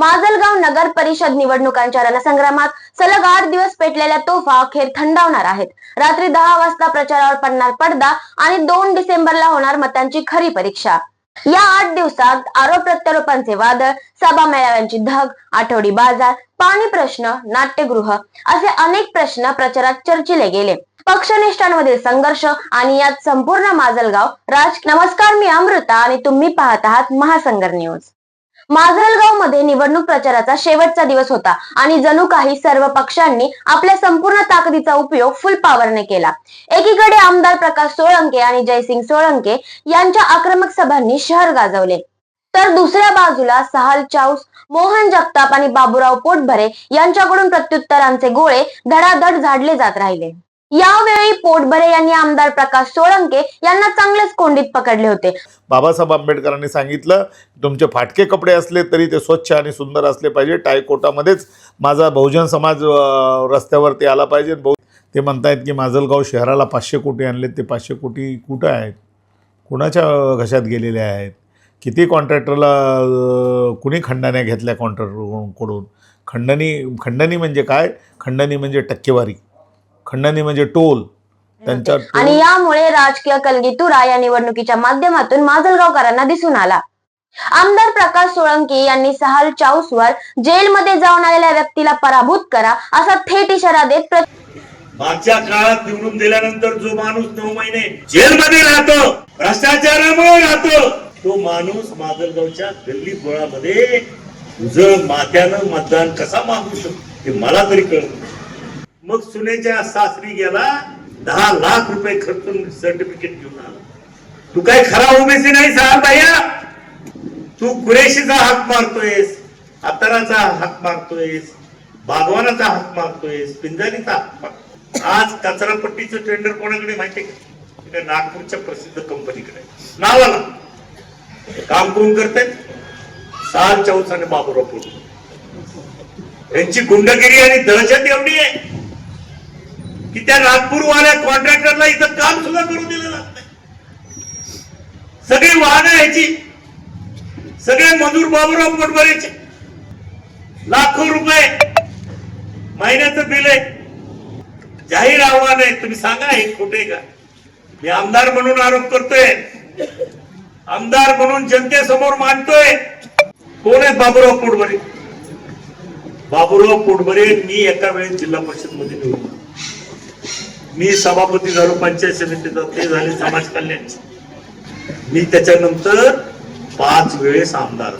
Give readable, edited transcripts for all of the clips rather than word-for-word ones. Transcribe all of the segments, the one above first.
माजलगाव नगर परिषद निवडणुकांच्या रणसंग्रामात सलग 8 दिवस पेटलेल्या तोफा अखेर थंडावणार आहेत। रात्री 10 वाजता प्रचारावर पडणार पडदा आणि 2 डिसेंबरला होणार मतांची खरी परीक्षा। या 8 दिवसात आरोप प्रत्यारोपांचे वादळ, सभा मेळाव्यांची धग, आठवडी बाजार, पाणी प्रश्न, नाट्यगृह असे अनेक प्रश्न प्रचारात चर्चिले गेले। पक्षनिष्ठांमधील संघर्ष आणि यात संपूर्ण माजलगाव नमस्कार, मी अमृता आणि तुम्ही पाहत आहात महासंगर न्यूज। माजलगाव मध्ये निवडणूक प्रचाराचा शेवटचा दिवस होता आणि जणू काही सर्व पक्षांनी आपल्या संपूर्ण ताकदीचा उपयोग फुल पॉवरने केला। एकीकडे आमदार प्रकाश सोळंके आणि जयसिंग सोळंके यांच्या आक्रमक सभांनी शहर गाजवले, तर दुसऱ्या बाजूला सहाल चाऊस, मोहन जगताप आणि बाबूराव पोटभरे यांच्याकडून प्रत्युत्तरांचे गोळे धडाधड झाडले जात राहिले। यावेळी पोटभरे यांनी आमदार प्रकाश सोळंके यांना चांगलेच कोंडीत पकडले होते। बाबासाहेब आंबेडकरांनी सांगितलं, तुमचे फाटके कपडे असले तरी ते स्वच्छ आणि सुंदर असले पाहिजे। टायकोटामध्येच माझा बहुजन समाज रस्त्यावरती आला पाहिजे। ते म्हणतायत की माजलगाव शहराला 500 कोटी आणले, ते 500 कोटी कुठे आहेत, कुणाच्या घशात गेलेले आहेत, किती कॉन्ट्रॅक्टरला कुणी खंडण्या घेतल्या कॉन्ट्रॅक्टरकडून। खंडणी म्हणजे काय? खंडणी म्हणजे टक्केवारी, खंडणी म्हणजे टोल त्यांच्या। आणि यामुळे राजकीय कलगीतुरा या निवडणुकीच्या माध्यमातून माजलगावकरांना दिसून आला। आमदार प्रकाश सोळंके यांनी सहाल चाऊसवर जेलमध्ये जाऊन आलेल्या व्यक्तीला पराभूत करा असा थेट इशारा देत मागच्या काळात निवडून दिल्यानंतर जो माणूस 9 महिने जेलमध्ये राहतो, भ्रष्टाचारामुळे राहतो, तो माणूस माजलगावच्या गल्ली बोळामध्ये तुझं माथ्यानं मतदान कसा मागू शकतो ते मला तरी कळत। मग सुनेच्या सासरी गेला, 10 लाख रुपये खर्चून सर्टिफिकेट घेऊन आला। तू काय खरा ओबीसी नाही साहेब भैया, तू कुरेशीचा हाक मारतोयस, अत्तराचा हाक मारतोयस, बागवानाचा हाक मारतोयस, पिंजारीचा हाक मारतोय। आज कचरापट्टीचं टेंडर कोणाकडे माहितीये का? नागपूरच्या प्रसिद्ध कंपनीकडे। नावाला काम कोण करते? सहाल चाऊस आणि बाबूराव पोटभरे यांची गुंडगिरी आणि दहशत एवढी आहे की त्या नागपूरवाल्या कॉन्ट्रॅक्टरला इथं काम सुद्धा करू दिलं जात नाही। सगळी वाहनं याची, सगळे मजूर बाबूराव पोटभरेचे, लाखो रुपये महिन्याचं बिल आहे। जाहीर आव्हान आहे, तुम्ही सांगा हे खोटे का? मी आमदार म्हणून आरोप करतोय, आमदार म्हणून जनतेसमोर मांडतोय। कोण आहेत बाबूराव पोटभरे? बाबूराव पोटभरे मी एका वेळेस जिल्हा परिषद मध्ये निवडलो, मी सभापती झालो पंचायत समितीचा, ते झाले समाज कल्याणचे। मी त्याच्यानंतर 5 वेळेस आमदार,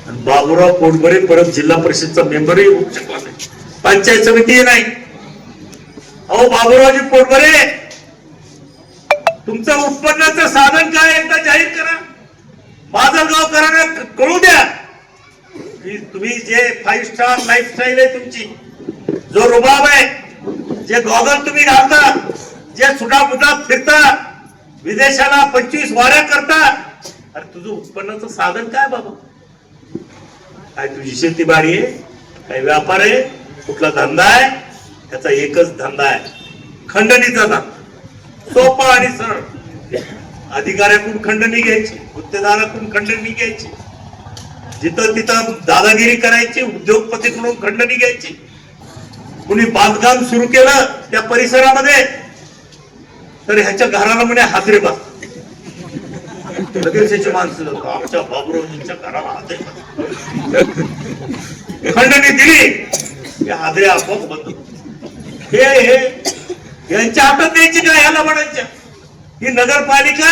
आणि बाबूराव पोटभरे परत जिल्हा परिषदचा मेंबरही होऊ शकला नाही, पंचायत समिती नाही। अहो बाबूरावजी पोटभरे, तुमचं उत्पन्नाचं साधन काय एकदा जाहीर करा, माजलगावकरांना कळू द्या की तुम्ही जे 5 स्टार लाईफस्टाईल आहे तुमची, जो रुबाब आहे, जे गॉगल तुम्ही घालता, जे सुटाफुटात फिरता, विदेशाला 25 वाऱ्या करता, अरे तुझं उत्पन्नाचं साधन काय बाबा? काय तुझी शेतीबाडी आहे, काय व्यापार आहे, कुठला धंदा आहे? त्याचा एकच धंदा आहे, खंडणीचा धंदा। सोपा आणि सरळ, अधिकाऱ्याकडून खंडणी घ्यायची, गुत्तेदाराकडून खंडणी घ्यायची, जिथं तिथं दादागिरी करायची, उद्योगपतीकडून खंडणी घ्यायची। कुणी बांधकाम सुरू केलं त्या परिसरामध्ये तर ह्याच्या घराला म्हणे हादरे बस, लगेच याची माणसं आमच्या बाबूरावजींच्या घराला हादरे बस, खंडणी दिली, हादरे आपोआप बंद। हे यांच्या हातात द्यायची का ह्या लबाडांच्या? ही नगरपालिका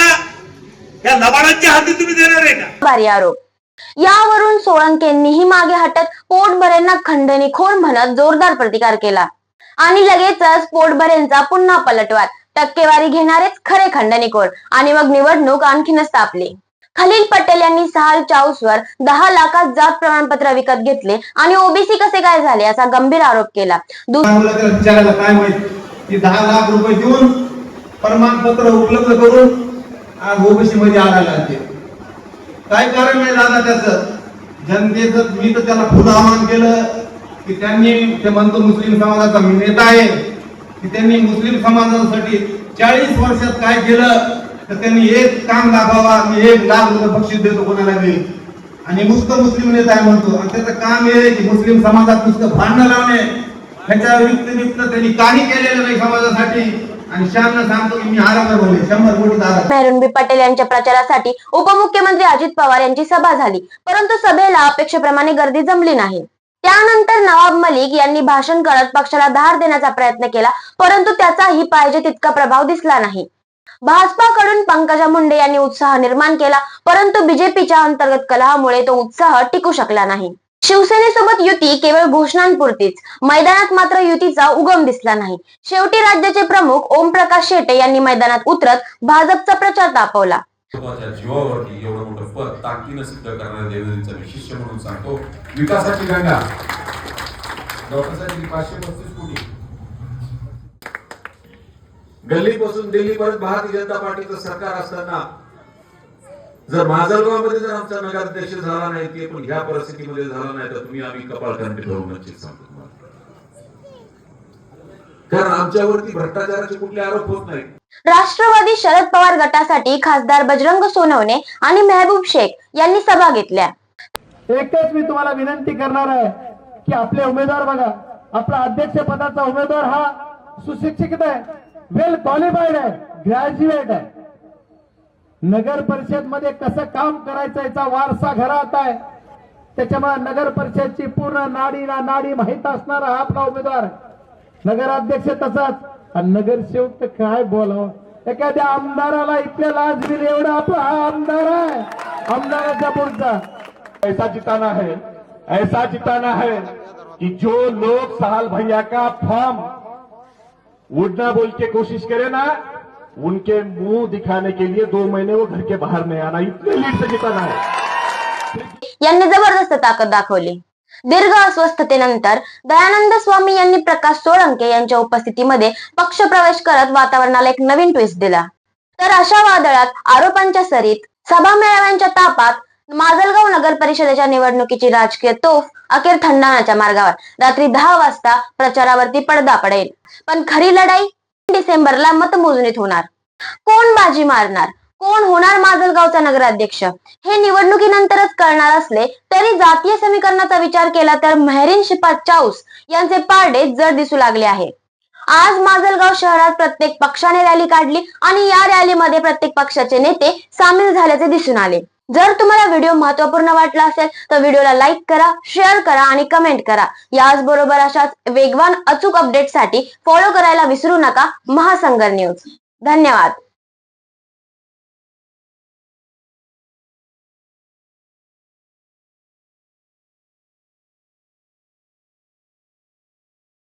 या लबाडांच्या हाती तुम्ही देणार आहे का? भारी आरोप। यावरून सोळंकेंनीही मागे हटत पोटभरेंना खंडणीखोर म्हणत जोरदार प्रतिकार केला आणि लगेचच पोटभरेंचा पुन्हा पलटवार, टक्केवारी घेणारेच खरे खंडणीखोर, आणि मग निवडणूक आणखीनच तापली। खलील पटेल यांनी सहाल चाऊसवर 10 लाखात जात प्रमाणपत्र विकत घेतले आणि ओबीसी कसे काय झाले असा गंभीर आरोप केला। काय माहित की 10 लाख रुपये देऊन प्रमाणपत्र उपलब्ध करून आज ओबीसी मध्ये आणायला काय कारण नाही दादा त्याचं? जनतेचं मी तर त्याला खुद आवाहन केलं की त्यांनी, ते म्हणतो मुस्लिम समाजाचा मी नेता आहे, की त्यांनी मुस्लिम समाजासाठी 40 वर्षात काय केलं तर त्यांनी एक काम दाखवा, मी 1 लाख रुपये बक्षीस देतो कोणाला बी। आणि नुसतं मुस्लिम नेता आहे म्हणतो, आणि त्याचं काम हे आहे की मुस्लिम समाजात नुसतं भांडणं लावणे, ह्याच्या व्यतिरिक्त त्यांनी काही केलेलं नाही समाजासाठी. आणि श्यामनं सांगतो की मी आराम बोलले 100 कोटी दारा. मेहरुनबी पटेल यांच्या प्रचारासाठी उपमुख्यमंत्री अजित पवार यांची सभा झाली, परंतु सभेला अपेक्षेप्रमाणे गर्दी जमली नाही. त्यानंतर नवाब मलिक यांनी भाषण करत पक्षाला धार देण्याचा प्रयत्न केला, परंतु त्याचाही पाहिजे तितका प्रभाव दिसला नाही. भाजपाकडून पंकजा मुंडे यांनी उत्साह निर्माण केला, परंतु बीजेपीच्या अंतर्गत कलहामुळे तो उत्साह टिकू शकला नाही. शिवसेनेसोबत युती केवळ घोषणांपुरतीच, मैदानात मात्र युतीचा उगम दिसला नाही. शेवटी राज्याचे प्रमुख ओमप्रकाश शेटे यांनी मैदानात उतरत भाजपचा प्रचार तापवला. जीवावरती एवढं मोठं पद ताकदीनं सिद्ध करणाऱ्या देवेंद्रचा मी शिष्य म्हणून सांगतो. विकासाची गंगा डॉक्टरसाठी 535 कोटी, गल्लीपासून दिल्लीपर्यंत भारतीय जनता पार्टीचं सरकार असताना जर माजलगावमध्ये जर आमचा नगराध्यक्ष झाला नाही, ते पण ह्या परिस्थितीमध्ये झाला नाही, तर तुम्ही आम्ही कपाळकांडी ठरवूनच सांगतो तुम्हाला. कारण आमच्यावरती भ्रष्टाचाराचे कुठले आरोप होत नाही. राष्ट्रवादी शरद पवार गटासाठी खासदार बजरंग सोनवणे आणि मेहबूब शेख यांनी सभा घेतल्या. एकच मी तुम्हाला विनंती करणार आहे की आपले उमेदवार बघा, आपला अध्यक्ष पदाचा उमेदवार हा सुशिक्षित आहे, वेल क्वालिफाईड आहे, ग्रॅज्युएट आहे. नगर परिषद मध्ये कसं काम करायचं याचा वारसा घरात आहे, त्याच्यामुळे नगर परिषदची पूर्ण नाडी ना नाडी माहित असणारा हा आपला उमेदवार आहे. नगराध्यक्ष तसाच, आणि नगरसेवक तर काय बोलावं, एखाद्या आमदाराला इथल्या लाच दिली एवढा आपला हा आमदार आहे. आमदाराच्या पुढचा ऐसा जिताना है कि जो लोग साहल भैया का फॉर्म उड़ना बोल के कोशिश करे ना, उनके मुंह दिखाने के लिए 2 महीने वो घर के बाहर नहीं आना, इतने लीड से जिताना है. यांनी जबरदस्त ताकद दाखवली. दीर्घ अस्वस्थतेनंतर दयानंद स्वामी यांनी प्रकाश सोळंके यांच्या उपस्थितीमध्ये पक्ष प्रवेश करत वातावरणाला एक नवीन ट्विस्ट दिला. तर अशा वादळात, आरोपांच्या सरीत, सभा मेळाव्यांच्या तापात माजलगाव नगर परिषदेच्या निवडणुकीची राजकीय तोफ अखेर थंडावण्याच्या मार्गावर. रात्री 10 वाजता प्रचारावरती पडदा पडेल, पण खरी लढाई डिसेंबरला मतमोजणीत होणार. कोण बाजी मारणार, कोण होणार माजलगावचा नगराध्यक्ष, हे निवडणुकीनंतरच कळणार असले तरी जातीय समीकरणाचा विचार केला तर मेहरीन शिपात चाऊस यांचे पारडे जड दिसू लागले आहे. आज माजलगाव शहरात प्रत्येक पक्षाने रॅली काढली आणि या रॅलीमध्ये प्रत्येक पक्षाचे नेते सामील झाल्याचे दिसून आले. जर तुम्हाला व्हिडिओ महत्त्वपूर्ण वाटला असेल तर व्हिडिओला लाईक करा, शेअर करा आणि कमेंट करा. याचबरोबर अशाच वेगवान अचूक अपडेटसाठी फॉलो करायला विसरू नका महासंगर न्यूज. धन्यवाद.